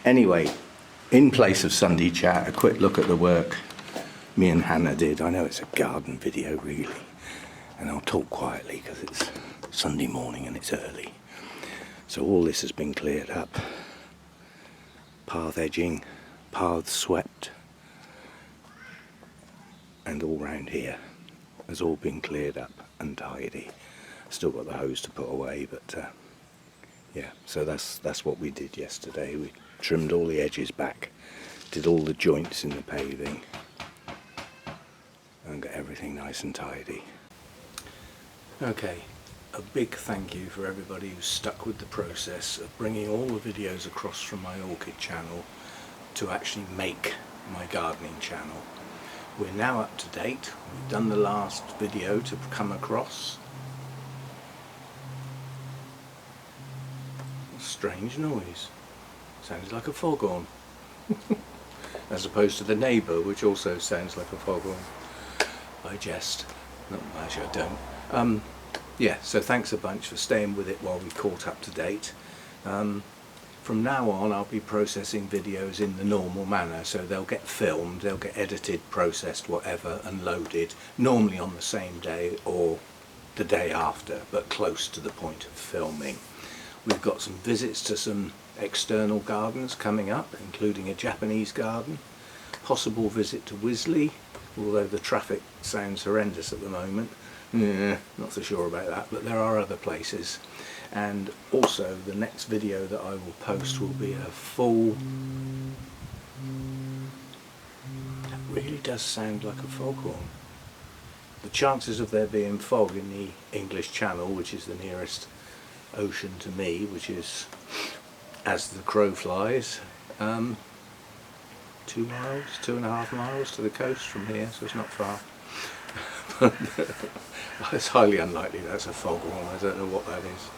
Anyway, in place of Sunday chat, a quick look at the work me and Hannah did. I know it's a garden video really, and I'll talk quietly because it's Sunday morning and it's early. So all this has been cleared up. Path edging, paths swept, and all round here has all been cleared up and tidy. Still got the hose to put away, but yeah, so that's what we did yesterday. We trimmed all the edges back, did all the joints in the paving, and got everything nice and tidy. Okay, a big thank you for everybody who's stuck with the process of bringing all the videos across from my Orchid channel to actually make my gardening channel. We're now up to date. We've done the last video to come across. Strange noise. Sounds like a foghorn. As opposed to the neighbour, which also sounds like a foghorn. I jest. Not actually, I don't. Yeah, so thanks a bunch for staying with it while we caught up to date. From now on I'll be processing videos in the normal manner, so they'll get filmed, they'll get edited, processed, whatever, and loaded, normally on the same day or the day after, but close to the point of filming. We've got some visits to some external gardens coming up, including a Japanese garden, possible visit to Wisley, although the traffic sounds horrendous at the moment. Not so sure about that, but there are other places. And also the next video that I will post will be a full... That really does sound like a foghorn. The chances of there being fog in the English Channel, which is the nearest ocean to me, which is, as the crow flies, 2 miles, 2.5 miles to the coast from here, so it's not far. It's highly unlikely that's a foghorn. I don't know what that is.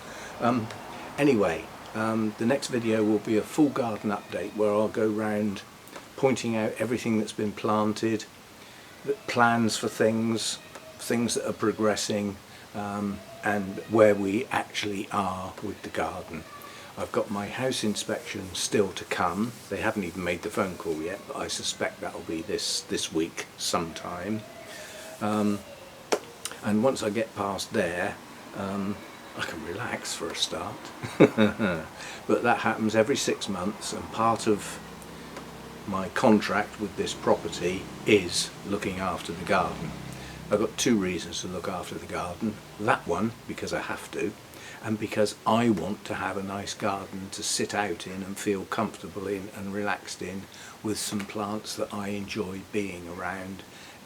Anyway, the next video will be a full garden update where I'll go round pointing out everything that's been planted, plans for things that are progressing, and where we actually are with the garden. I've got my house inspection still to come. They haven't even made the phone call yet, but I suspect that'll be this week sometime. And once I get past there, I can relax for a start. But that happens every 6 months, and part of my contract with this property is looking after the garden. I've got 2 reasons to look after the garden. That one, because I have to, and because I want to have a nice garden to sit out in and feel comfortable in and relaxed in, with some plants that I enjoy being around,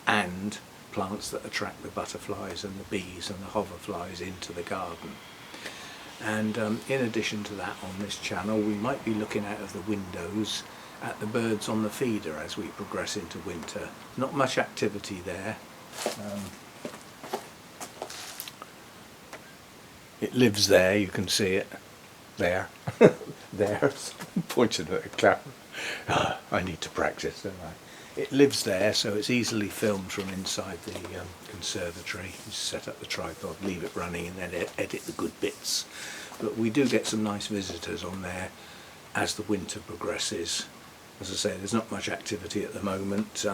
and plants that attract the butterflies and the bees and the hoverflies into the garden. And in addition to that, on this channel we might be looking out of the windows at the birds on the feeder as we progress into winter. Not much activity there. It lives there, you can see it there. There, pointing at the camera. I need to practice, don't I? It lives there, so it's easily filmed from inside the conservatory. You set up the tripod, leave it running, and then edit the good bits. But we do get some nice visitors on there as the winter progresses. As I say, there's not much activity at the moment.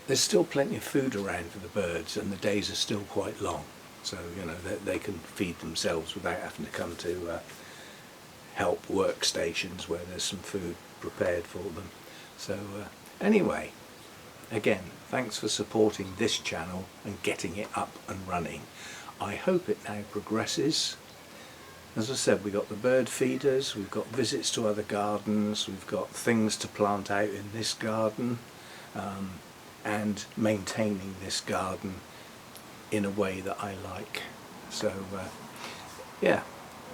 There's still plenty of food around for the birds, and the days are still quite long. So, you know, they can feed themselves without having to come to help workstations where there's some food prepared for them. So anyway, again, thanks for supporting this channel and getting it up and running. I hope it now progresses. As I said, we've got the bird feeders, we've got visits to other gardens, we've got things to plant out in this garden, and maintaining this garden in a way that I like. So yeah,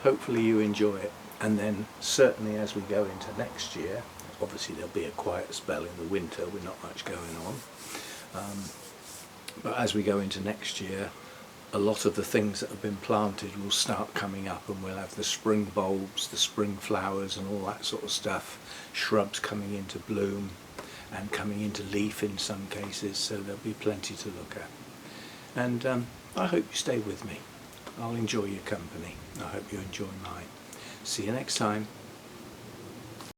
hopefully you enjoy it. And then certainly as we go into next year, obviously there'll be a quiet spell in the winter with not much going on, but as we go into next year, a lot of the things that have been planted will start coming up, and we'll have the spring bulbs, the spring flowers and all that sort of stuff, shrubs coming into bloom and coming into leaf in some cases, so there'll be plenty to look at. And I hope you stay with me. I'll enjoy your company. I hope you enjoy mine. See you next time.